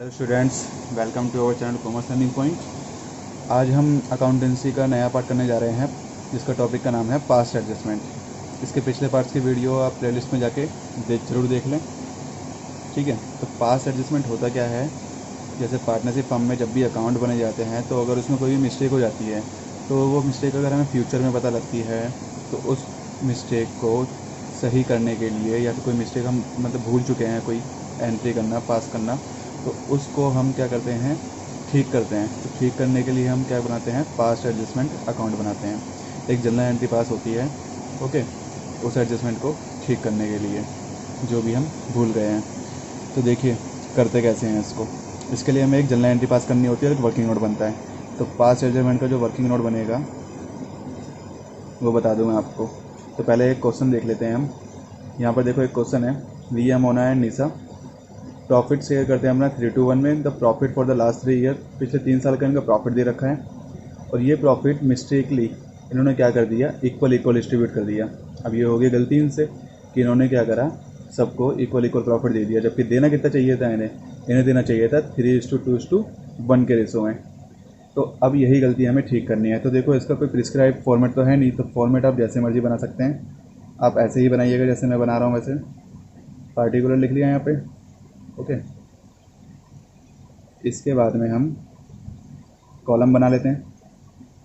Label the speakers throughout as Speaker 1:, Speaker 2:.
Speaker 1: Hello students, welcome to our channel commerce learning point. आज हम accountancy का नया पार्ट करने जा रहे हैं जिसका टॉपिक का नाम है पास्ट एडजस्टमेंट। इसके पिछले पार्ट्स की वीडियो आप प्लेलिस्ट में जाके ज़रूर देख लें, ठीक है। तो पास्ट एडजस्टमेंट होता क्या है, जैसे पार्टनरशिप फर्म में जब भी अकाउंट बने जाते हैं तो अगर उसमें कोई भी मिस्टेक हो जाती है तो वो मिस्टेक अगर हमें फ्यूचर में पता लगती है तो उस मिस्टेक को सही करने के लिए, या फिर कोई मिस्टेक हम मतलब भूल चुके हैं कोई एंट्री करना, पास करना, तो उसको हम क्या करते हैं, ठीक करते हैं। तो ठीक करने के लिए हम क्या बनाते हैं, पास्ट एडजस्टमेंट अकाउंट बनाते हैं। एक जनरल एंट्री पास होती है, ओके, उस एडजस्टमेंट को ठीक करने के लिए जो भी हम भूल गए हैं। तो देखिए करते कैसे हैं इसको। इसके लिए हमें एक जनरल एंट्री पास करनी होती है और एक वर्किंग नोट बनता है। तो पास्ट एडजस्टमेंट का जो वर्किंग नोट बनेगा वो बता दूँ मैं आपको। तो पहले एक क्वेश्चन देख लेते हैं हम। यहाँ पर देखो एक क्वेश्चन है, Riya, Mona and Nisha profit share करते हैं अपना 3:1 में। The profit for the last 3 year, पिछले 3 साल का इनका प्रॉफिट दे रखा है और ये प्रॉफिट मिस्टेकली इन्होंने क्या कर दिया, इक्वल डिस्ट्रीब्यूट कर दिया। अब ये हो गई गलती इनसे कि इन्होंने क्या करा, सबको इक्वल प्रॉफिट दे दिया, जबकि देना कितना चाहिए था इन्हें देना चाहिए था 3:2:1 के रेशो में। तो अब यही गलती हमें ठीक करनी है। तो देखो इसका कोई प्रिस्क्राइब फॉर्मेट तो है नहीं, तो फॉर्मेट आप जैसे मर्जी बना सकते हैं। आप ऐसे ही बनाइएगा जैसे मैं बना रहा हूँ वैसे। पार्टिकुलर लिख लिया यहाँ पे, ओके। इसके बाद में हम कॉलम बना लेते हैं।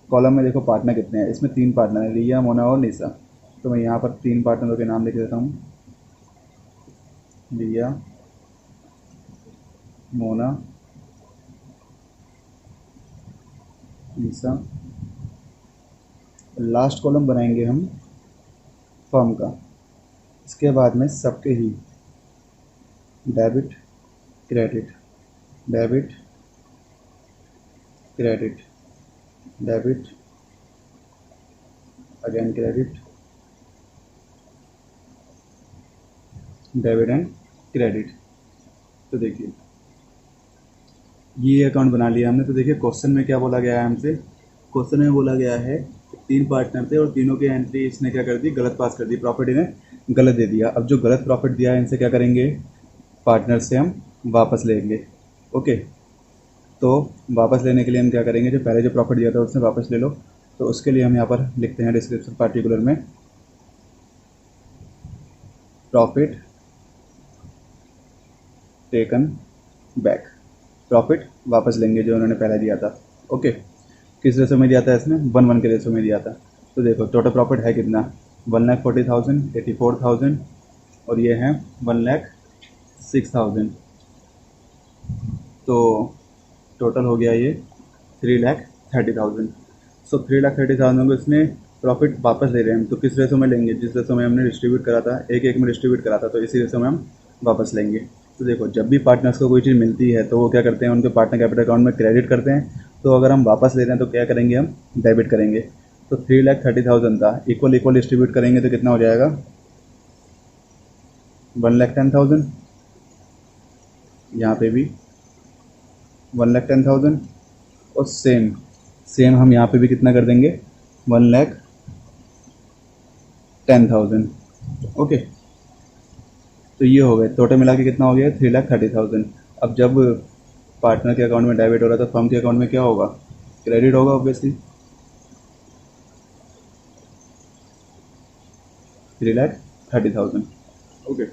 Speaker 1: कॉलम में देखो पार्टनर कितने हैं, इसमें 3 पार्टनर हैं, रिया, मोना और निशा। तो मैं यहाँ पर 3 पार्टनरों के नाम लिख देता हूँ, रिया, मोना, निशा। लास्ट कॉलम बनाएंगे हम फर्म का। इसके बाद में सबके ही debit, credit, debit, credit, debit, again credit, debit and credit. तो देखिए ये अकाउंट बना लिया हमने। तो देखिए क्वेश्चन में क्या बोला गया है हमसे, क्वेश्चन में बोला गया है 3 पार्टनर थे और तीनों की एंट्री इसने क्या कर दी, गलत पास कर दी, प्रॉफिट इन्हें गलत दे दिया। अब जो गलत प्रॉफिट दिया है इनसे क्या करेंगे, पार्टनर से हम वापस लेंगे, ओके। तो वापस लेने के लिए हम क्या करेंगे, जो पहले जो प्रॉफिट दिया था उसने वापस ले लो। तो उसके लिए हम यहाँ पर लिखते हैं डिस्क्रिप्शन पार्टिकुलर में, प्रॉफिट टेकन बैक, प्रॉफिट वापस लेंगे जो उन्होंने पहले दिया था, ओके। किस रेशो में दिया था, इसमें 1:1 के रेशो में दिया था। तो देखो टोटल प्रॉफिट है कितना, 1,40,000, 84,000 और ये है 1,06,000। तो टोटल हो गया ये 3,30,000। सो 3,30,000 को इसने प्रॉफिट वापस ले रहे हैं हम। तो किस रेशो में लेंगे, जिस रेशो में हमने डिस्ट्रीब्यूट करा था, एक में डिस्ट्रीब्यूट करा था, तो इसी रेशो में हम वापस लेंगे। तो देखो जब भी पार्टनर्स को कोई चीज़ मिलती है तो वो क्या करते हैं, उनके पार्टनर कैपिटल अकाउंट में क्रेडिट करते हैं। तो अगर हम वापस ले रहे हैं तो क्या करेंगे, हम डेबिट करेंगे। तो 3,30,000 था, इक्वल डिस्ट्रीब्यूट करेंगे तो कितना हो जाएगा, 1,10,000। यहाँ पे भी 1,10,000 और सेम सेम हम यहाँ पे भी कितना कर देंगे, 1,10,000, ओके। तो ये हो गए, टोटल मिला के कितना हो गया, 3,30,000। अब जब पार्टनर के अकाउंट में डेबिट हो रहा है तो फर्म के अकाउंट में क्या होगा, क्रेडिट होगा ऑब्वियसली, 3,30,000, ओके।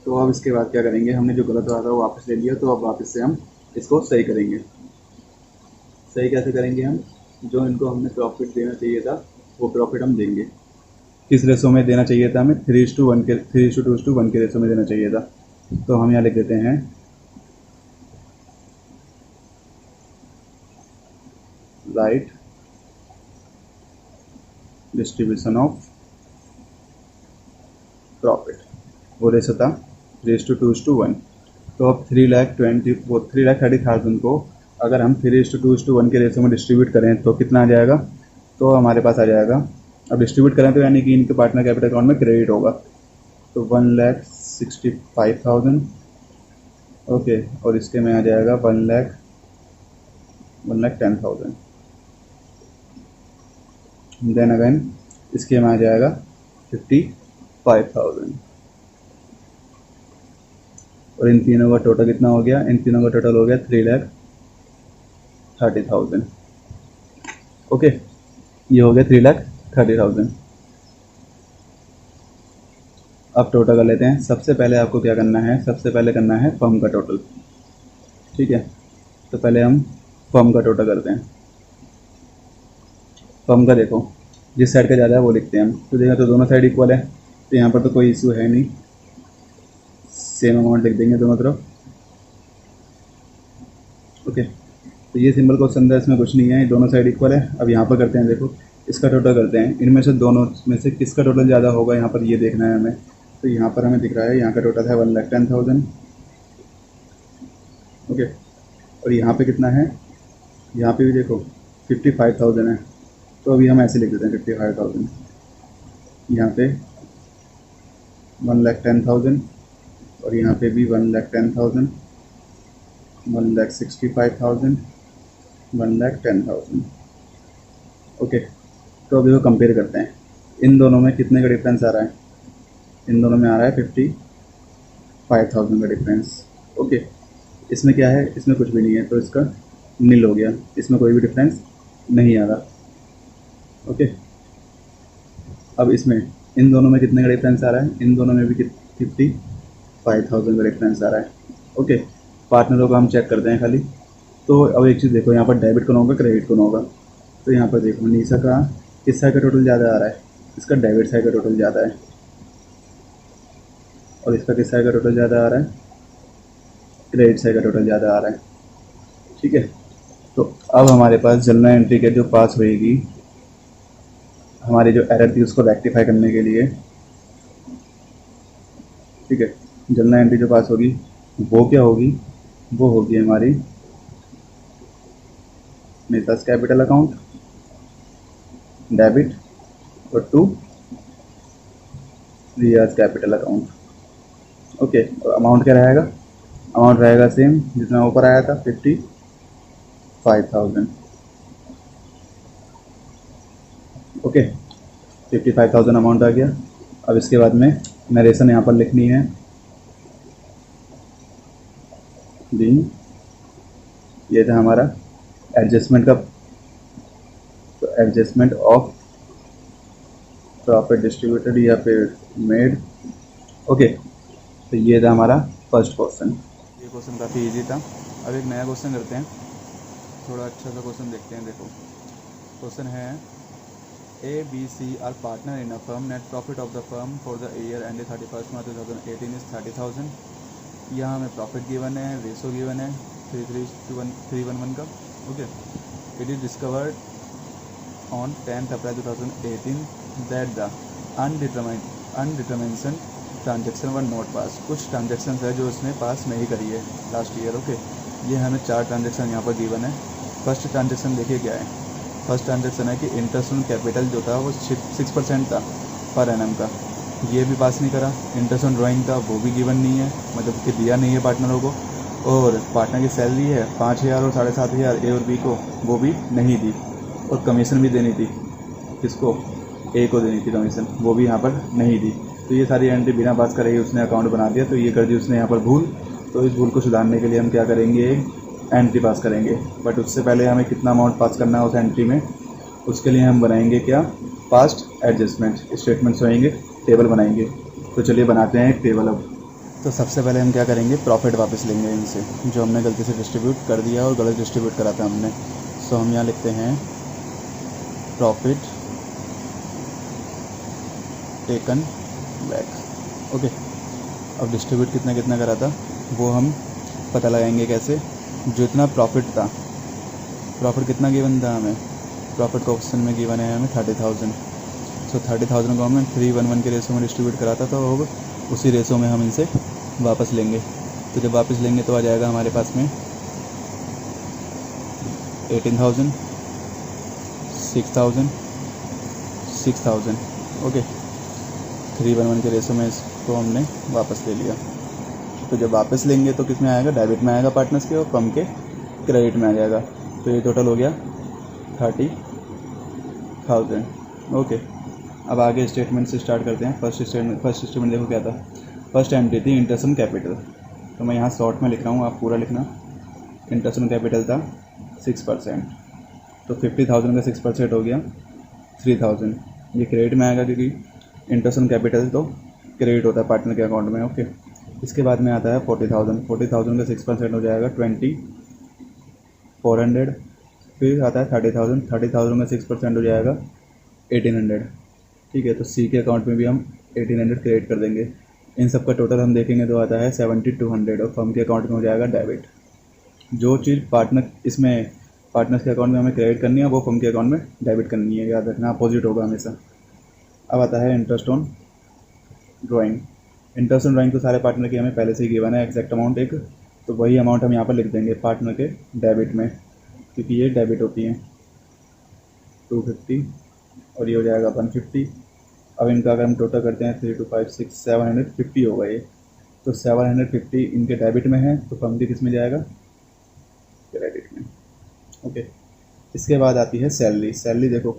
Speaker 1: तो अब इसके बाद क्या करेंगे, हमने जो गलत रहा था वो वापस ले लिया, तो अब वापस से हम इसको सही करेंगे। सही कैसे करेंगे हम, जो इनको हमने प्रॉफिट देना चाहिए था वो प्रॉफिट हम देंगे। किस रेशो में देना चाहिए था हमें, 3:1 के रेशो में देना चाहिए था। तो हम यहाँ लिख देते हैं राइट डिस्ट्रीब्यूशन ऑफ प्रॉफिट, वो रेशो था 3:2:1। तो अब 3,30,000 को अगर हम 3:2:1 के रेशो में डिस्ट्रीब्यूट करें तो कितना आ जाएगा, तो हमारे पास आ जाएगा, अब डिस्ट्रीब्यूट करें तो यानी कि इनके पार्टनर कैपिटल अकाउंट में क्रेडिट होगा। तो 1,65,000, ओके, और इसके में आ जाएगा 1,10,000। देन अगेन इसके में आ जाएगा 55,000, और इन तीनों का टोटल कितना हो गया, इन तीनों का टोटल हो गया 3,30,000। ओके, ये हो गया 3,30,000। अब टोटल कर लेते हैं। सबसे पहले आपको क्या करना है, सबसे पहले करना है फर्म का टोटल। ठीक है, तो पहले हम फर्म का टोटल करते हैं। फर्म का देखो, जिस साइड का ज़्यादा है वो लिखते हैं हम। तो देखा तो दोनों साइड इक्वल है, तो यहाँ पर तो कोई इशू है नहीं, सेम अमाउंट लिख देंगे दोनों तरफ। ओके, तो ये सिंपल क्वेश्चन था, इसमें कुछ नहीं है, दोनों साइड इक्वल है। अब यहाँ पर करते हैं, देखो इसका टोटल करते हैं, इनमें से दोनों में से किसका टोटल ज़्यादा होगा, यहाँ पर ये देखना है हमें। तो यहाँ पर हमें दिख रहा है, यहाँ का टोटल है 1,10,000। ओके, और यहाँ पे कितना है, यहाँ पे भी देखो 55,000 है। तो अभी हम ऐसे लिख देते हैं 55,000, यहाँ पे 1,10,000, और यहाँ पे भी 1,10,000, 1,65,000, 1,10,000। ओके, तो अभी वो कंपेयर करते हैं, इन दोनों में कितने का डिफरेंस आ रहा है। इन दोनों में आ रहा है 55,000 का डिफरेंस। ओके, इसमें क्या है, इसमें कुछ भी नहीं है, तो इसका नील हो गया, इसमें कोई भी डिफरेंस नहीं आ रहा। ओके, अब इसमें इन दोनों में कितने का डिफरेंस आ रहा है, इन दोनों में भी 55,000 का डिफरेंस आ रहा है। ओके, पार्टनरों को हम चेक करते हैं खाली। तो अब एक चीज़ देखो, यहाँ पर डेबिट कौन होगा, क्रेडिट कौन होगा। तो यहाँ पर देखो निशा का किस साइड का टोटल ज़्यादा आ रहा है, इसका डेबिट साइड का टोटल ज़्यादा है, और इसका किस साइड का टोटल ज़्यादा आ रहा है, क्रेडिट साइड का टोटल ज़्यादा आ रहा है। ठीक है, तो अब हमारे पास जर्नल एंट्री के जो पास होएगी, हमारी जो एरर थी उसको रेक्टिफाई करने के लिए, ठीक है, जर्नल एंट्री जो पास होगी वो क्या होगी, वो होगी हमारी निशास कैपिटल अकाउंट डेबिट, और to Riyaz capital account. Okay, और अमाउंट क्या रहेगा, अमाउंट रहेगा सेम जितना ऊपर आया था 55,000। ओके, 55,000 अमाउंट आ गया। अब इसके बाद में नरेशन यहाँ पर लिखनी है, बीइंग, ये था हमारा एडजस्टमेंट का, तो एडजस्टमेंट ऑफ प्रॉफिट डिस्ट्रीब्यूटेड या फिर मेड। ओके, तो ये था हमारा फर्स्ट क्वेश्चन। ये क्वेश्चन काफ़ी इजी था। अब एक नया क्वेश्चन करते हैं, थोड़ा अच्छा सा क्वेश्चन देखते हैं। देखो क्वेश्चन है, ABC are partner in a firm, net profit of the firm for the year end 31 March 2018 is 30,000। यहाँ हमें प्रॉफिट गिवन है, रेशो गिवन है 3:1 का। Okay, it is discovered on 10th April 2018 that the undetermination transaction were not pass. कुछ transaction है जो उसने पास नहीं करी है लास्ट ईयर। ओके, ये हमें 4 ट्रांजेक्शन यहाँ पर गिवन है। फर्स्ट ट्रांजेक्शन देखिए क्या है, फर्स्ट ट्रांजेक्शन है कि इंटरेस्ट ऑन कैपिटल जो था वो 6% था पर एनम का, ये भी पास नहीं करा। इंटरेस्ट ऑन ड्राइंग था वो भी गिवन नहीं है, मतलब कि दिया नहीं है पार्टनरों को। और पार्टनर की सैलरी है 5,000 और 7,500 ए और बी को, वो भी नहीं दी। और कमीशन भी देनी थी, किसको, ए को देनी थी कमीशन, वो भी यहाँ पर नहीं दी। तो ये सारी एंट्री बिना पास करे ही उसने अकाउंट बना दिया। तो ये कर दी उसने यहाँ पर भूल। तो इस भूल को सुधारने के लिए हम क्या करेंगे, एंट्री पास करेंगे। बट उससे पहले हमें कितना अमाउंट पास करना है उस एंट्री में, उसके लिए हम बनाएंगे क्या, पास्ट एडजस्टमेंट स्टेटमेंट्स होएंगे, टेबल बनाएंगे। तो चलिए बनाते हैं एक टेबल। अब तो सबसे पहले हम क्या करेंगे, प्रॉफिट वापस लेंगे इनसे, जो हमने गलती से डिस्ट्रीब्यूट कर दिया और गलत डिस्ट्रीब्यूट करा था हमने। सो हम यहाँ लिखते हैं प्रॉफिट टेकन बैक। ओके, अब डिस्ट्रीब्यूट कितना कितना करा था वो हम पता लगाएंगे कैसे। जो इतना प्रॉफिट था, प्रॉफिट कितना गिवन था हमें, प्रॉफिट का ऑप्शन में गिवन है हमें 30,000। सो 30,000 को हमने 3:1 के रेशो में डिस्ट्रीब्यूट करा था, तो अब उसी रेशो में हम इनसे वापस लेंगे। तो जब वापस लेंगे तो आ जाएगा हमारे पास में 18,000, 6,000, 6,000। ओके, 3:1 के रेशो में इसको हमने वापस ले लिया। तो जब वापस लेंगे तो किस में आएगा, डेबिट में आएगा पार्टनर्स के, और फर्म के क्रेडिट में आ जाएगा। तो ये टोटल हो गया 30,000। ओके, अब आगे स्टेटमेंट से स्टार्ट करते हैं। फर्स्ट स्टेटमेंट देखो क्या था, फर्स्ट एंट्री थी इंटरेस्ट ऑन कैपिटल। तो मैं यहाँ शॉर्ट में लिख रहा हूँ, आप पूरा लिखना। इंटरेस्ट ऑन कैपिटल था 6%, तो 50,000 का 6% हो गया 3,000। ये क्रेडिट में आएगा क्योंकि इंटरेस्ट ऑन कैपिटल तो क्रेडिट होता है पार्टनर के अकाउंट में। ओके, इसके बाद में आता है 40,000 का 6% हो जाएगा 20,400। फिर आता है 30,000 का 6% हो जाएगा 1,800। ठीक है, तो सी के अकाउंट में भी हम 1,800 क्रेडिट कर देंगे। इन सब का टोटल हम देखेंगे तो आता है 7,200 और फर्म के अकाउंट में हो जाएगा डेबिट। जो चीज़ पार्टनर्स के अकाउंट में हमें क्रेडिट करनी है वो फर्म के अकाउंट में डेबिट करनी है, याद रखना, अपोजिट होगा हमेशा। अब आता है interest on drawing. Interest on drawing तो सारे पार्टनर की हमें पहले से ही गिवन है एग्जैक्ट अमाउंट एक, तो वही अमाउंट हम यहाँ पर लिख देंगे पार्टनर के डेबिट में, क्योंकि ये डेबिट होती हैं 250 और ये हो जाएगा 150। अब इनका अगर हम टोटल करते हैं 3 2 5 6 750 होगा ये, तो 750 इनके डेबिट में है, तो फर्म के किस में जाएगा, क्रेडिट में। ओके, इसके बाद आती है सैलरी। सैलरी देखो,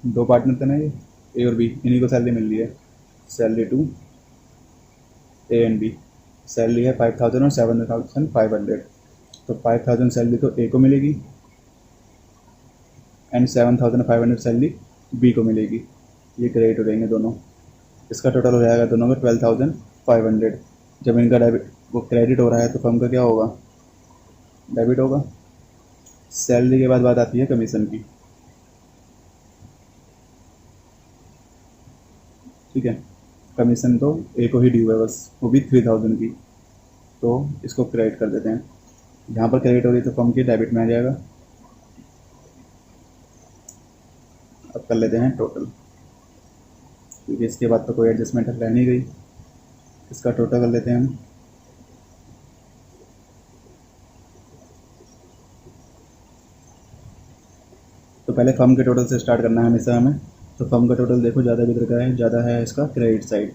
Speaker 1: दो पार्टनर थे ना ये, ए और बी, इन्हीं को सैलरी मिल रही है। Salary to A and B, salary है 5,000 और 7,500। तो 5,000 सैलरी तो ए को मिलेगी एंड 7,500 सैलरी बी को मिलेगी। ये क्रेडिट हो जाएंगे दोनों। इसका टोटल हो जाएगा दोनों का 12,500। जब इनका डेबिट वो क्रेडिट हो रहा है तो फर्म का क्या होगा, डेबिट होगा। सैलरी के बाद बात आती है कमीशन की। ठीक है, कमीशन तो ए को ही ड्यू है बस, वो भी 3,000 की, तो इसको क्रेडिट कर देते हैं। यहाँ पर क्रेडिट हो रही है तो फर्म के डेबिट में आ जाएगा। अब कर लेते हैं टोटल, क्योंकि इसके बाद तो कोई एडजस्टमेंट रह नहीं गई। इसका टोटल कर लेते हैं हम। तो पहले फर्म के टोटल से स्टार्ट करना है हमेशा हमें। तो फर्म का टोटल देखो ज़्यादा किधर का है, ज़्यादा है इसका क्रेडिट साइड,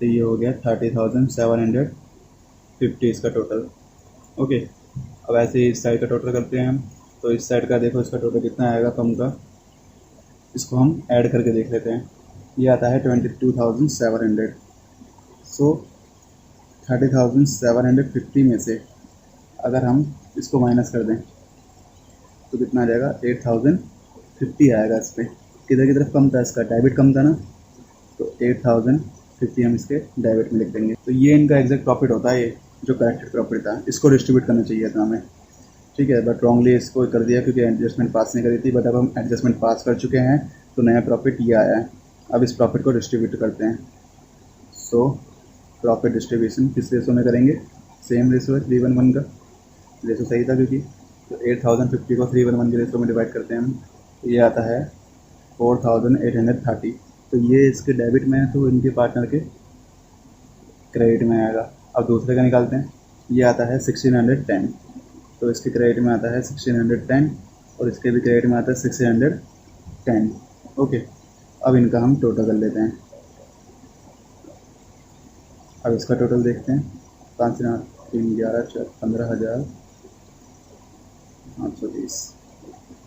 Speaker 1: तो ये हो गया 30,750 इसका टोटल। ओके, अब ऐसे ही इस साइड का टोटल करते हैं हम। तो इस साइड का देखो इसका टोटल कितना आएगा फर्म का, इसको हम ऐड करके देख लेते हैं। ये आता है 22,700। सो 30,750 में से अगर हम इसको माइनस कर दें तो कितना आ जाएगा, 8,050 आएगा। इस पर किधर की तरफ कम था, इसका डेबिट कम था ना, तो 8,050 हम इसके डेबिट में लिख देंगे। तो ये इनका एग्जैक्ट प्रॉफिट होता है, ये जो करेक्टेड प्रॉफिट था। इसको डिस्ट्रीब्यूट करना चाहिए था हमें, ठीक है, बट रॉन्गली इसको कर दिया क्योंकि एडजस्टमेंट पास नहीं करी थी। बट अब हम एडजस्टमेंट पास कर चुके हैं तो नया प्रॉफिट ये आया है। अब इस प्रॉफिट को डिस्ट्रीब्यूट करते हैं। सो प्रॉफिट डिस्ट्रीब्यूशन किस रेशो में करेंगे, सेम रेशो है 3:1 का। रेशो सही था क्योंकि, तो 8,050 को 3:1 के रेशो में डिवाइड करते हैं हम, तो ये आता है 4,830। तो ये इसके डेबिट में है तो इनके पार्टनर के क्रेडिट में आएगा। अब दूसरे का निकालते हैं। ये आता है 1,610, तो इसके क्रेडिट में आता है 1,610 और इसके भी क्रेडिट में आता है 1,610। ओके, अब इनका हम टोटल कर लेते हैं। अब इसका टोटल देखते हैं। 5 3 11 15,520।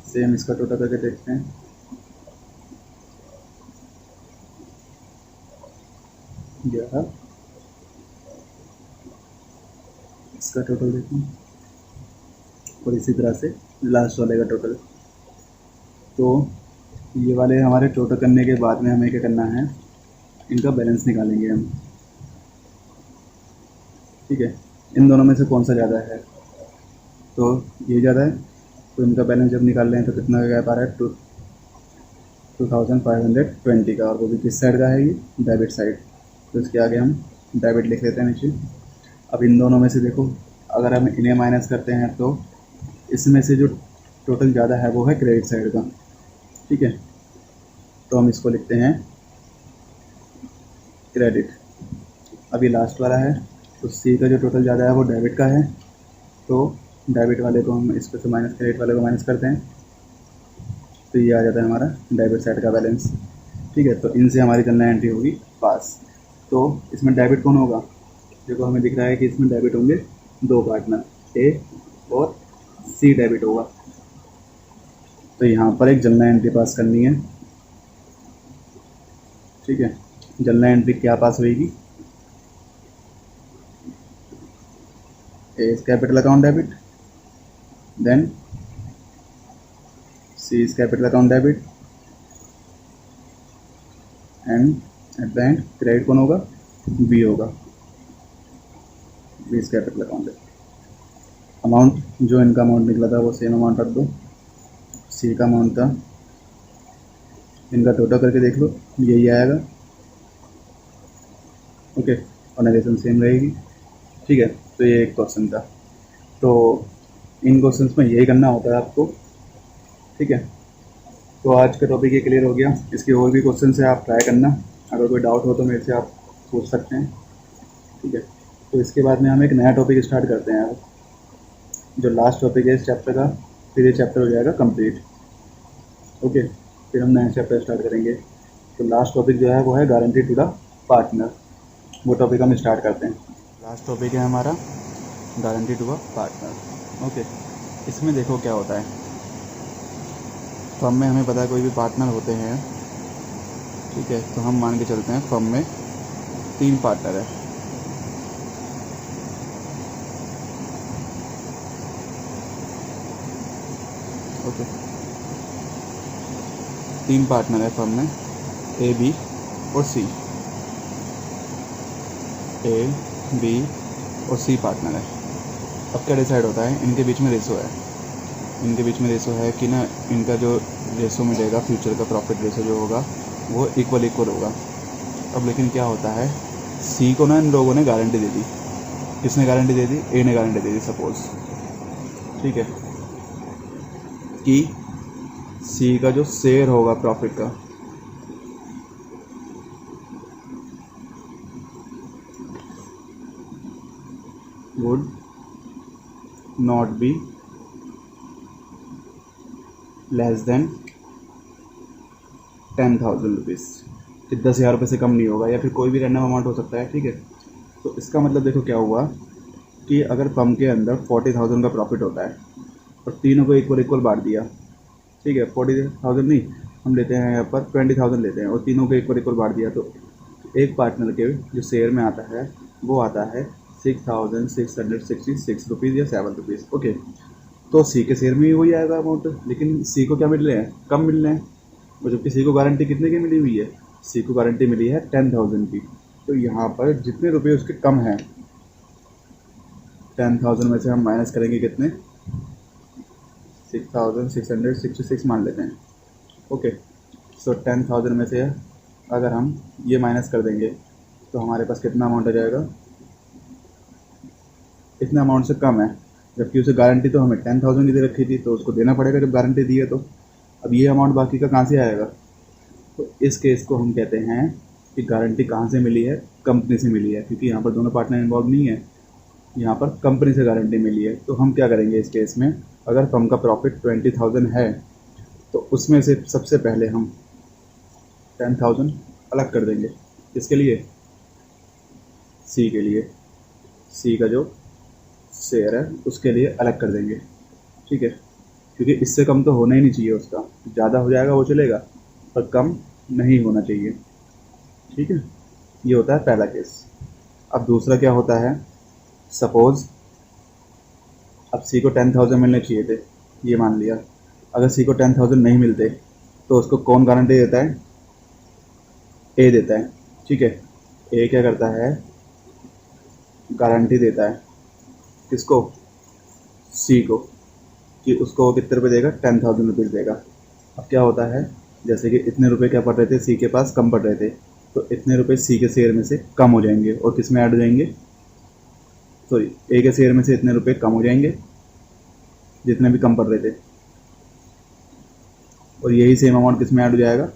Speaker 1: सेम इसका टोटल करके देखते हैं। इसका टोटल देखें और इसी तरह से लास्ट वाले का टोटल। तो ये वाले हमारे टोटल करने के बाद में हमें क्या करना है, इनका बैलेंस निकालेंगे हम। ठीक है, इन दोनों में से कौन सा ज़्यादा है, तो ये ज़्यादा है, तो इनका बैलेंस जब निकाल रहे हैं तो कितना गैप आ रहा है, 2,520 का, और वो भी किस साइड का है, ये डेबिट साइड। तो इसके आगे हम डेबिट लिख लेते हैं नीचे। अब इन दोनों में से देखो, अगर हम इन्हें माइनस करते हैं तो इसमें से जो टोटल ज़्यादा है वो है क्रेडिट साइड का। ठीक है, तो हम इसको लिखते हैं क्रेडिट। अभी लास्ट वाला है, तो सी का जो टोटल ज़्यादा है वो डेबिट का है, तो डेबिट वाले को हम इसको से माइनस, क्रेडिट वाले को माइनस करते हैं, तो ये आ जाता है हमारा डेबिट साइड का बैलेंस। ठीक है, तो इनसे हमारी जनरल एंट्री होगी पास। तो इसमें डेबिट कौन होगा, देखो हमें दिख रहा है कि इसमें डेबिट होंगे दो पार्टनर, ए और सी डेबिट होगा। तो यहाँ पर एक जनरल एंट्री पास करनी है। ठीक है, जनरल एंट्री क्या पास होगी, A is capital account debit, then C is capital account debit, and at the end credit कौन होगा? B होगा, B is capital account debit. Amount जो इनका अमाउंट निकला था वो सेम अमाउंट रख दो, C का अमाउंट था, इनका टोटल करके देख लो, यही आएगा, ओके, और नरेशन सेम रहेगी, ठीक है। तो ये एक क्वेश्चन था, तो इन क्वेश्चंस में यही करना होता है आपको, ठीक है। तो आज का टॉपिक ये क्लियर हो गया, इसके और भी क्वेश्चन है, आप ट्राई करना, अगर कोई डाउट हो तो मेरे से आप पूछ सकते हैं, ठीक है। तो इसके बाद में हम एक नया टॉपिक स्टार्ट करते हैं, जो लास्ट टॉपिक है इस चैप्टर का, फिर ये चैप्टर हो जाएगा कंप्लीट, ओके। फिर हम नया चैप्टर स्टार्ट करेंगे। तो लास्ट टॉपिक जो है वो है गारंटी टू द पार्टनर, वो टॉपिक हम स्टार्ट करते हैं। लास्ट टॉपिक है हमारा guarantee to a partner, okay. इसमें देखो क्या होता है, फर्म में हमें पता है कोई भी पार्टनर होते हैं, ठीक है। तो हम मान के चलते हैं फर्म में 3 पार्टनर है, ओके। 3 पार्टनर है फर्म में, ए, बी और सी, ए, बी और सी पार्टनर है। अब क्या डिसाइड होता है, इनके बीच में रेशो है, इनके बीच में रेशो है कि ना, इनका जो रेशो मिलेगा फ्यूचर का प्रॉफिट रेशो जो होगा वो इक्वल होगा। अब लेकिन क्या होता है, सी को ना इन लोगों ने गारंटी दे दी, किसने गारंटी दे दी? ए ने गारंटी दे दी सपोज, ठीक है, कि सी का जो शेयर होगा प्रॉफिट का, would not be less than 10,000 rupees, कि 10,000 रुपये से कम नहीं होगा, या फिर कोई भी रैंडम अमाउंट हो सकता है, ठीक है। तो इसका मतलब देखो क्या हुआ कि अगर फर्म के अंदर 40,000 का प्रॉफिट होता है और तीनों को इक्वल बांट दिया, ठीक है, 40,000 नहीं, हम लेते हैं यहाँ पर 20,000 लेते हैं, और तीनों को इक्वल बांट दिया, तो एक पार्टनर के जो शेयर में आता है वो आता है 6,666 रुपीज़ या 7 रुपीज़, ओके। तो सी के शेयर में भी वही आएगा अमाउंट, लेकिन सी को क्या मिल रहे हैं? कम मिल रहे हैं, और जबकि सी को गारंटी कितने की मिली हुई है? सी को गारंटी मिली है 10,000 की। तो यहाँ पर जितने रुपये उसके कम हैं, 10,000 में से हम माइनस करेंगे कितने? 6,666 मान लेते हैं, ओके। सो 10,000 में से अगर हम ये माइनस कर देंगे तो हमारे पास कितना अमाउंट आ जाएगा? इतना अमाउंट से कम है, जबकि उसे गारंटी तो हमें 10,000 की दे रखी थी, तो उसको देना पड़ेगा जब गारंटी दी है तो। अब ये अमाउंट बाकी का कहाँ से आएगा? तो इस केस को हम कहते हैं कि गारंटी कहाँ से मिली है? कंपनी से मिली है, क्योंकि यहाँ पर दोनों पार्टनर इन्वॉल्व नहीं है, यहाँ पर कंपनी से गारंटी मिली है। तो हम क्या करेंगे इस केस में, अगर फर्म का प्रॉफिट 20,000 है तो उसमें से सबसे पहले हम 10,000 अलग कर देंगे, इसके लिए सी के लिए, सी का जो शेयर है उसके लिए अलग कर देंगे, ठीक है, क्योंकि इससे कम तो होना ही नहीं चाहिए उसका, ज़्यादा हो जाएगा वो चलेगा पर कम नहीं होना चाहिए, ठीक है। ये होता है पहला केस। अब दूसरा क्या होता है, सपोज़ अब सी को 10,000 मिलने चाहिए थे, ये मान लिया, अगर सी को 10,000 नहीं मिलते तो उसको कौन गारंटी देता है? ए देता है, ठीक है। ए क्या करता है, गारंटी देता है किसको? सी को, कि उसको कितने रुपये देगा? 10,000 रुपीज़ देगा। अब क्या होता है, जैसे कि इतने रुपए क्या पड़ रहे थे सी के पास, कम पड़ रहे थे, तो इतने रुपए सी के शेयर में से कम हो जाएंगे और किस में ऐड हो जाएंगे? सॉरी, ए के शेयर में से इतने रुपए कम हो जाएंगे जितने भी कम पड़ रहे थे, और यही सेम अमाउंट किस में ऐड हो जाएगा?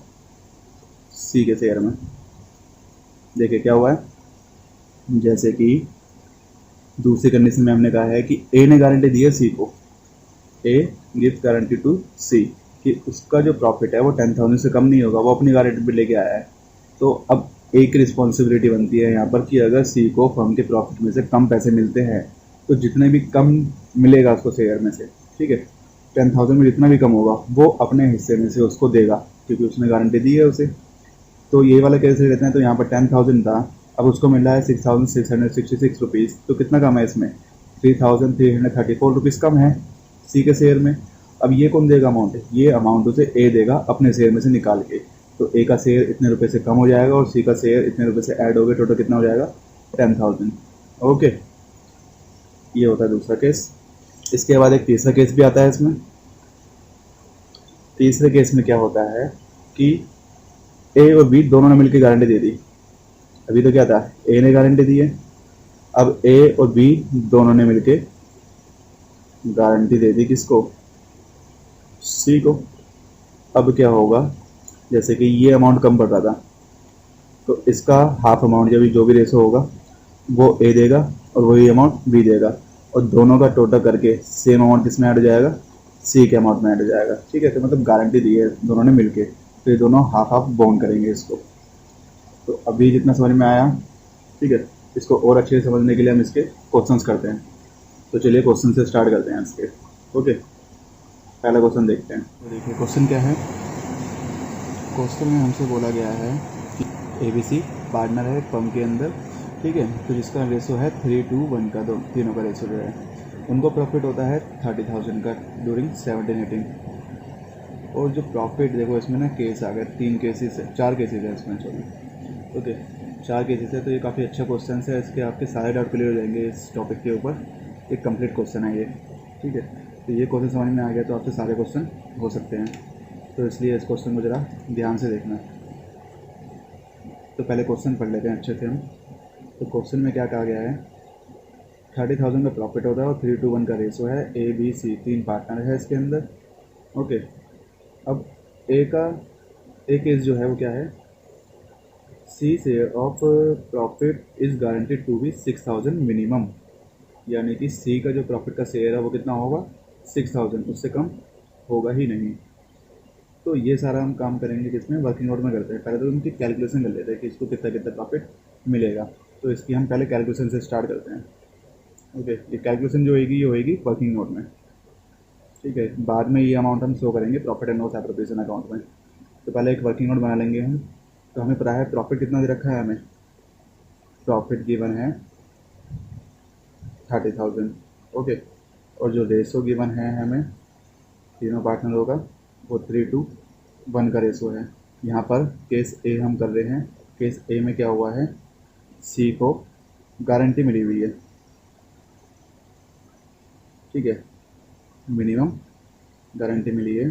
Speaker 1: सी के शेयर में। देखिए क्या हुआ है, जैसे कि दूसरी कंडीशन में हमने कहा है कि ए ने गारंटी दी है सी को, ए गिव्स गारंटी टू सी कि उसका जो प्रॉफिट है वो 10,000 से कम नहीं होगा, वो अपनी गारंटी पे लेके आया है। तो अब ए की रिस्पॉन्सिबिलिटी बनती है यहाँ पर कि अगर सी को फर्म के प्रॉफिट में से कम पैसे मिलते हैं तो जितने भी कम मिलेगा उसको शेयर में से, ठीक है, 10,000 में जितना भी कम होगा वो अपने हिस्से में से उसको देगा, क्योंकि उसने गारंटी दी है उसे। तो ये वाला कैसे रहते हैं, तो यहाँ पर 10,000 था, अब उसको मिल रहा है 6,666 रुपीज़, तो कितना कम है इसमें? ₹3,334 कम है सी के शेयर में। अब ये कौन देगा अमाउंट? ये अमाउंट उसे ए देगा अपने शेयर में से निकाल के। तो ए का शेयर इतने रुपए से कम हो जाएगा और सी का शेयर इतने रुपए से ऐड हो गए, टोटल कितना हो जाएगा? 10,000। ओके, ये होता है दूसरा केस। इसके बाद एक तीसरा केस भी आता है इसमें। तीसरे केस में क्या होता है कि ए और बी दोनों ने मिलकर गारंटी दे दी। अभी तो क्या था, ए ने गारंटी दी है, अब ए और बी दोनों ने मिलके गारंटी दे दी किसको? सी को। अब क्या होगा, जैसे कि ये अमाउंट कम पड़ रहा था तो इसका हाफ अमाउंट जब जो भी रेशो होगा वो ए देगा और वही अमाउंट बी देगा, और दोनों का टोटल करके सेम अमाउंट किस में ऐड हो जाएगा? सी के अमाउंट में ऐड हो जाएगा। ठीक है, तो मतलब गारंटी दी है दोनों ने मिलके, तो ये दोनों हाफ हाफ बॉन्ड करेंगे इसको। तो अभी जितना समझ में आया, ठीक है, इसको और अच्छे से समझने के लिए हम इसके क्वेश्चंस करते हैं। तो चलिए क्वेश्चन से स्टार्ट करते हैं इसके। ओके, पहला क्वेश्चन देखते हैं। तो देखिए क्वेश्चन क्या है। क्वेश्चन में हमसे बोला गया है कि ABC पार्टनर है फर्म के अंदर, ठीक है, तो जिसका रेशो है 3:1 का, दो तीनों का रेशो जो है, उनको प्रॉफिट होता है 30,000 का ड्यूरिंग 17-18। और जो प्रॉफिट देखो इसमें ना केस आ गए, 3 केसेस है, 4 केसेस है इसमें, सॉरी। ओके, 4 केसेस है, तो ये काफ़ी अच्छा क्वेश्चन है। इसके आपके सारे डाउट क्लियर हो जाएंगे इस टॉपिक के ऊपर। एक कंप्लीट क्वेश्चन है ये, ठीक है। तो ये क्वेश्चन समझ में आ गया तो आपसे सारे क्वेश्चन हो सकते हैं, तो इसलिए इस क्वेश्चन को ज़रा ध्यान से देखना। तो पहले क्वेश्चन पढ़ लेते हैं अच्छे से हम। तो क्वेश्चन में क्या कहा गया है, 30,000 का प्रॉफिट होता है और 3:1 का रेशो है। ए बी सी 3 पार्टनर है इसके अंदर। ओके, अब ए केस जो है वो क्या है, C share of profit is guaranteed to be 6,000 minimum, यानी कि सी का जो प्रॉफिट का शेयर है वो कितना होगा? 6,000, उससे कम होगा ही नहीं। तो ये सारा हम काम करेंगे किसमें? वर्किंग नोट में करते हैं। पहले तो उनकी कैलकुलेशन कर लेते हैं कि इसको कितना कितना प्रॉफिट मिलेगा। तो इसकी हम पहले कैलकुलेशन से स्टार्ट करते हैं। ओके, ये कैलकुलेशन जो होगी ये होगी वर्किंग नोट में, ठीक है। बाद में ये अमाउंट हम शो करेंगे profit and loss appropriation account में। तो पहले एक वर्किंग नोट बना लेंगे हम। तो हमें पता है प्रॉफिट कितना दे रखा है, हमें प्रॉफिट गिवन है 30,000। ओके, और जो रेशो गिवन है हमें तीनों पार्टनरों का वो 3:1 का रेशो है। यहाँ पर केस ए हम कर रहे हैं। केस ए में क्या हुआ है, सी को गारंटी मिली हुई है, ठीक है, मिनिमम गारंटी मिली है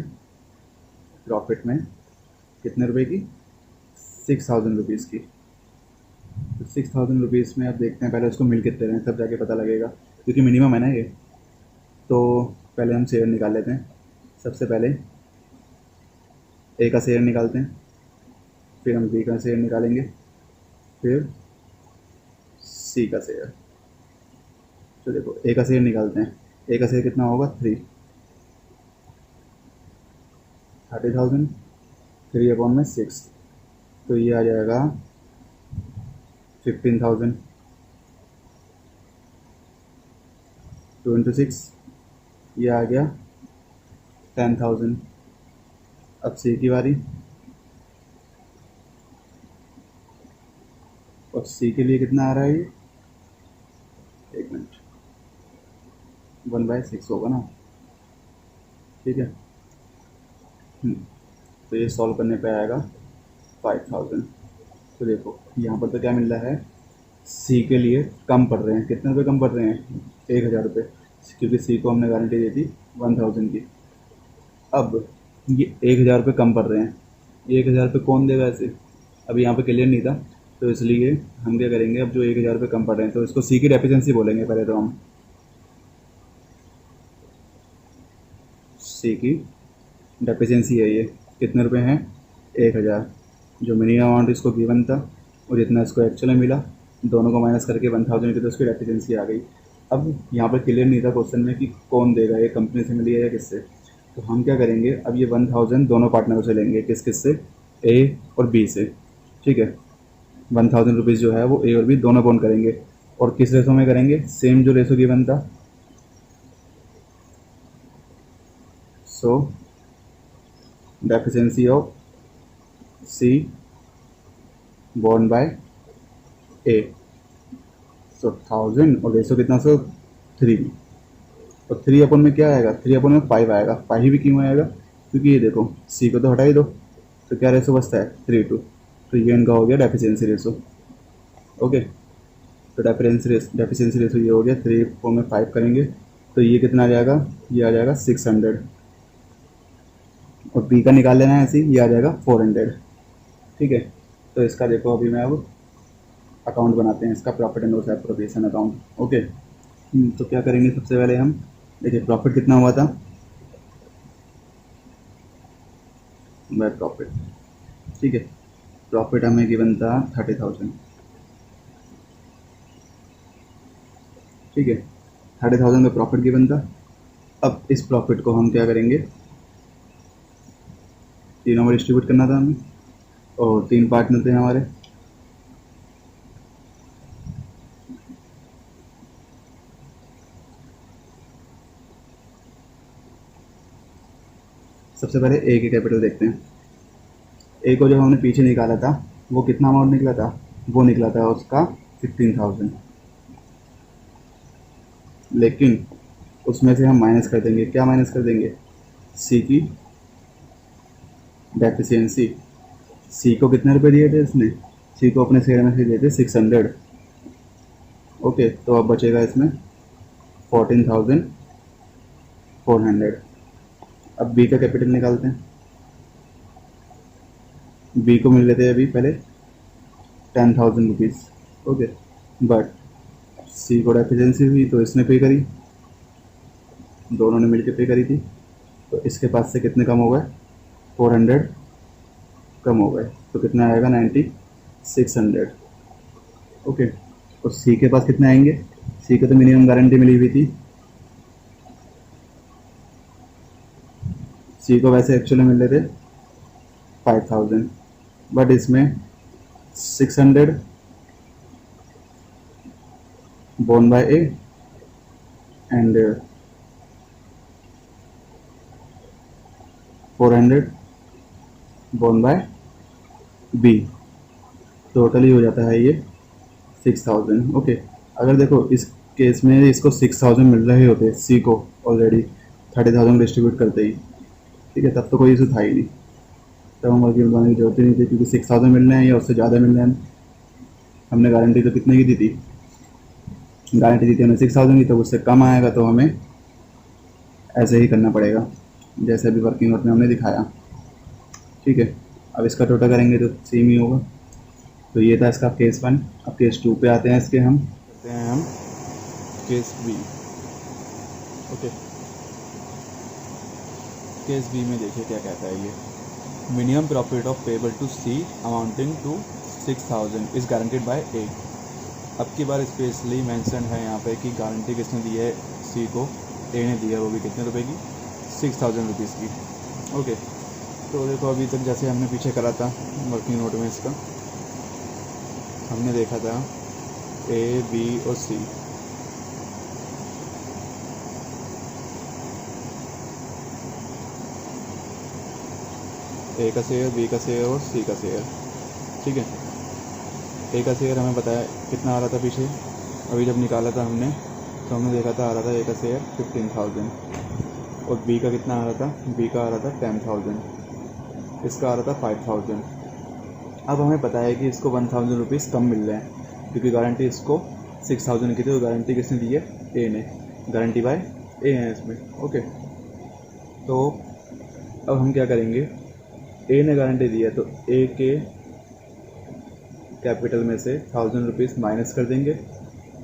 Speaker 1: प्रॉफिट में कितने रुपए की? 6,000 रुपीज़ की। तो 6,000 रुपीज़ में अब देखते हैं पहले उसको मिल कितने रहे हैं, तब जाके पता लगेगा, क्योंकि मिनिमम है ना ये। तो पहले हम शेयर निकाल लेते हैं। सबसे पहले ए का शेयर निकालते हैं, फिर हम बी का शेयर निकालेंगे, फिर सी का शेयर। तो देखो ए का शेयर निकालते हैं। ए का शेयर कितना होगा? 30,000 3/6, तो ये आ जाएगा 15,000। 2 × 6 ये आ गया 10,000। अब सी की बारी, और सी के लिए कितना आ रहा है ये? एक मिनट, 1/6 होगा ना, ठीक है। तो ये सॉल्व करने पे आएगा 5,000। तो देखो यहाँ पर तो क्या मिल रहा है, सी के लिए कम पड़ रहे हैं। कितने रुपये कम पड़ रहे हैं? 1,000 रुपये, क्योंकि सी को हमने गारंटी दी थी 1,000 की। अब ये 1,000 रुपये कम पड़ रहे हैं। 1,000 रुपये कौन देगा ऐसे? अब यहाँ पे क्लियर नहीं था, तो इसलिए हम क्या करेंगे, अब जो 1,000 रुपये कम पड़ रहे हैं तो इसको सी की डेफिशिएंसी बोलेंगे पहले तो हम। सी की डेफिशिएंसी है ये, कितने रुपए हैं? 1,000। जो मिनिमम अमाउंट इसको गिवन था और जितना इसको एक्चुअली मिला, दोनों को माइनस करके 1,000 की तो उसकी डेफिशिएंसी आ गई। अब यहाँ पर क्लियर नहीं था क्वेश्चन में कि कौन देगा, ये कंपनी से मिली है या किससे। तो हम क्या करेंगे, अब ये 1,000 दोनों पार्टनरों से लेंगे। किस किस से? ए और बी से, ठीक है। 1,000 रुपीज़ जो है वो ए और बी दोनों बॉन्ड करेंगे, और किस रेशो में करेंगे? सेम जो रेशो गिवन था। So deficiency of C bond by A, so 1,000 और रेशो कितना? सो 3, और 3 में क्या आएगा, 3 में 5 आएगा। 5 भी क्यों आएगा, क्योंकि ये देखो सी को तो हटा ही दो, तो क्या रेशो बचता है 3:2, तो ये इनका हो गया डेफिशिएंसी रेशो। ओके, तो डेफिशिएंसी रेशो ये हो गया। 3 में 5 करेंगे तो ये कितना आ जाएगा, ये आ जाएगा 600, और बी का निकाल लेना है ऐसे ही, ये आ जाएगा 400। ठीक है, तो इसका देखो अभी मैं अब अकाउंट बनाते हैं, इसका profit and loss appropriation account. Okay, तो क्या करेंगे, सबसे पहले हम देखिए प्रॉफिट कितना हुआ था बाय प्रॉफिट। ठीक है, प्रॉफिट हमें गिवन था 30,000। ठीक है, 30,000 का प्रॉफिट गिवन था। अब इस प्रॉफिट को हम क्या करेंगे, तीनों में डिस्ट्रीब्यूट करना था हमें, और 3 पार्टनर थे हमारे। सबसे पहले ए के कैपिटल देखते हैं। ए को जब हमने पीछे निकाला था वो कितना अमाउंट निकला था, वो निकला था उसका 15,000, लेकिन उसमें से हम माइनस कर देंगे, क्या माइनस कर देंगे, सी की डेफिशिएंसी। सी को कितने रुपए दिए थे इसने, सी को अपने शेयर में से दिए थे 600। ओके, तो अब बचेगा इसमें 14,400। अब बी का कैपिटल निकालते हैं। बी को मिल लेते हैं अभी पहले 10,000 रुपीज़। ओके, बट सी को डेफिशिएंसी हुई तो इसने पे करी, दोनों ने मिलकर पे करी थी, तो इसके पास से कितने कम हो गए, 400 कम हो गए, तो कितना आएगा 9,600। ओके, और सी के पास कितने आएंगे, सी को तो मिनिमम गारंटी मिली हुई थी, सी को वैसे एक्चुअली मिल रहे थे 5,000, बट इसमें 600 borne by A and 400 borne by B, totally हो जाता है ये 6,000। ओके, अगर देखो इस केस में इसको 6,000 मिल रहे होते सी को ऑलरेडी 30,000 डिस्ट्रीब्यूट करते ही, ठीक है, तब तो कोई इशू था ही नहीं, तब हम वर्किंग बनाने की जरूरत ही नहीं थी, क्योंकि 6,000 मिल रहे हैं या उससे ज़्यादा मिल रहे हैं। हमने गारंटी तो कितने की दी थी, गारंटी दी थी हमने 6,000 की, तो उससे कम आएगा तो हमें ऐसे ही करना पड़ेगा जैसे अभी वर्किंग नोट में हमने दिखाया। ठीक है, अब इसका टोटल करेंगे तो सेम ही होगा। तो ये था इसका केस 1। अब केस 2 पे आते हैं, इसके हम करते हैं हम case B. Okay, case B में देखिए क्या कहता है ये, minimum profit of payable to C amounting to 6,000 is guaranteed by A. अब की बार स्पेशली मेंशन है यहाँ पे कि गारंटी किसने दी है, सी को, ए ने दी है, वो भी कितने रुपए की, 6,000 रुपीज़ की। ओके, तो देखो अभी तक जैसे हमने पीछे करा था वर्किंग नोट में, इसका हमने देखा था ए बी और सी। ए का शेयर, बी का शेयर और सी का शेयर। ठीक है, ए का शेयर हमें बताया कितना आ रहा था पीछे, अभी जब निकाला था हमने तो हमने देखा था आ रहा था ए का शेयर 15,000, और बी का कितना आ रहा था, बी का आ रहा था 10,000, इसका आ रहा था 5,000। अब हमें पता है कि इसको 1,000 रुपीज़ कम मिल रहे हैं, क्योंकि गारंटी इसको 6,000 की थी, तो गारंटी किसने दी है, ए ने, गारंटी बाय ए है इसमें। ओके, तो अब हम क्या करेंगे, ए ने गारंटी दी है तो ए के कैपिटल में से 1,000 रुपीज़ माइनस कर देंगे,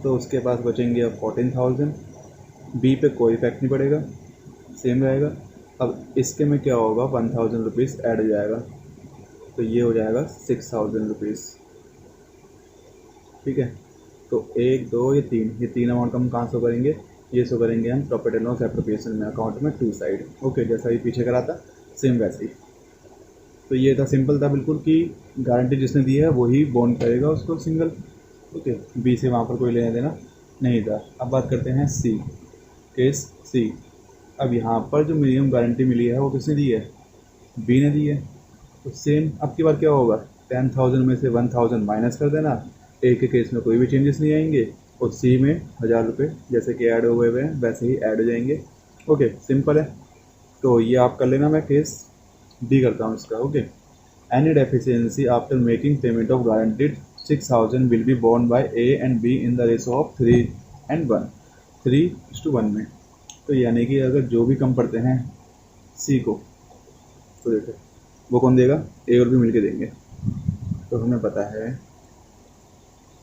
Speaker 1: तो उसके पास बचेंगे अब 14,000। बी पे कोई इफेक्ट नहीं पड़ेगा, सेम रहेगा। अब इसके में क्या होगा, 1,000 रुपीज़ ऐड हो जाएगा, तो ये हो जाएगा 6,000 रुपीज़। ठीक है, तो 1 2 ये 3, ये 3 अमाउंट हम कहाँ शो करेंगे, ये शो करेंगे हम प्रॉफिट एंड लॉस एप्रोप्रिएशन में, अकाउंट में 2 साइड। ओके, जैसा ही पीछे करा था सेम वैसे ही। तो ये था, सिंपल था बिल्कुल, कि गारंटी जिसने दी है वही बॉन्ड करेगा उसको सिंगल। ओके, बी से वहाँ पर कोई लेना देना नहीं था। अब बात करते हैं सी, केस सी। अब यहाँ पर जो मिनिमम गारंटी मिली है वो किसने दी है, बी ने दी है, तो सेम अब की बार क्या होगा, 10,000 में से 1,000 माइनस कर देना, ए के केस में कोई भी चेंजेस नहीं आएंगे, और सी में 1000 रुपये जैसे कि ऐड हुए हुए हैं वैसे ही ऐड हो जाएंगे। ओके, सिंपल है। तो ये आप कर लेना, मैं केस डी करता हूँ इसका। Okay, any deficiency after making payment of guaranteed 6000 will be borne by A and B in the ratio of 3:1, 3:1 में। तो यानी कि अगर जो भी कम पड़ते हैं सी को, तो देखो वो कौन देगा, ए और बी मिलके देंगे। तो हमें पता है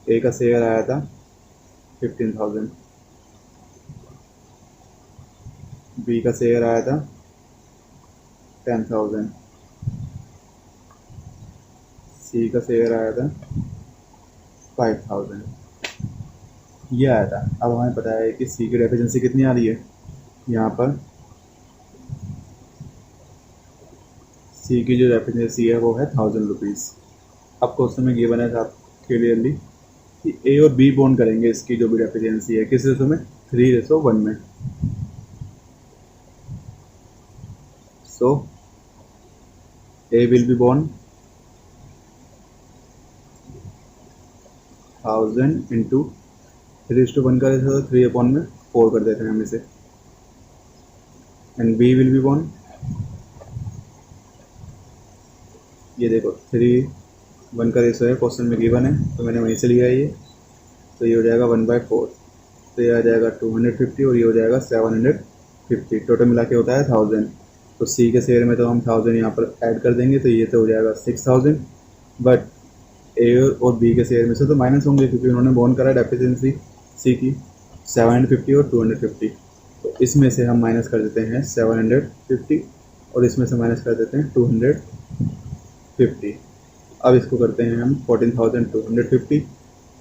Speaker 1: ए का शेयर आया था 15,000, बी का शेयर आया था 10,000, सी का शेयर आया था 5,000, ये आया था। अब हमें पता है कि सी की डेफिशिएंसी कितनी आ रही है, यहाँ पर सी की जो डेफिशिएंसी है वो है 1000 रुपीज़। अब क्वेश्चन में गिवन है साहब क्लियरली कि ए और बी बॉन्ड करेंगे इसकी जो भी डेफिशिएंसी है, किस रेशो में, 3:1 में। सो ए विल बी बॉन्ड 1000 इंटू 3:1 का रेशो 3/4 कर देते हैं हम इसे। एंड बी विल बी बॉन्ड, ये देखो 3:1 का रेशो है, क्वेश्चन में गिवन है तो मैंने वहीं से लिया है ये। तो ये हो जाएगा 1/4, तो ये आ जाएगा 250 और ये हो जाएगा 750। टोटल मिला के होता है 1000। तो सी के शेयर में तो हम 1000 यहाँ पर ऐड कर देंगे, तो ये तो हो जाएगा 6000। बट ए और बी के शेयर में से तो माइनस होंगे क्योंकि उन्होंने बॉन्ड करा है डेफिशिएंसी सी की 750 और 250। तो इसमें से हम माइनस कर देते हैं 750 और इसमें से माइनस कर देते हैं 250। अब इसको करते हैं हम 14,250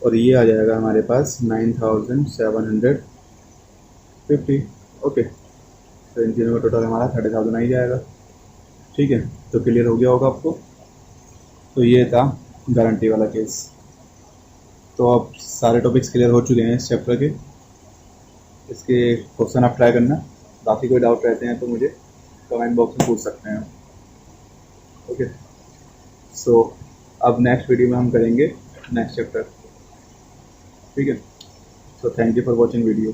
Speaker 1: और ये आ जाएगा हमारे पास 9,750। ओके, तो इन तीनों का टोटल हमारा 30,000 आ ही जाएगा। ठीक है, तो क्लियर हो गया होगा आपको। तो ये था गारंटी वाला केस। तो अब सारे टॉपिक्स क्लियर हो चुके हैं इस चैप्टर के। इसके क्वेश्चन आप ट्राई करना, बाकी कोई डाउट रहते हैं तो मुझे कमेंट बॉक्स में पूछ सकते हैं। ओके, सो अब नेक्स्ट वीडियो में हम करेंगे नेक्स्ट चैप्टर। ठीक है, so thank you for watching video.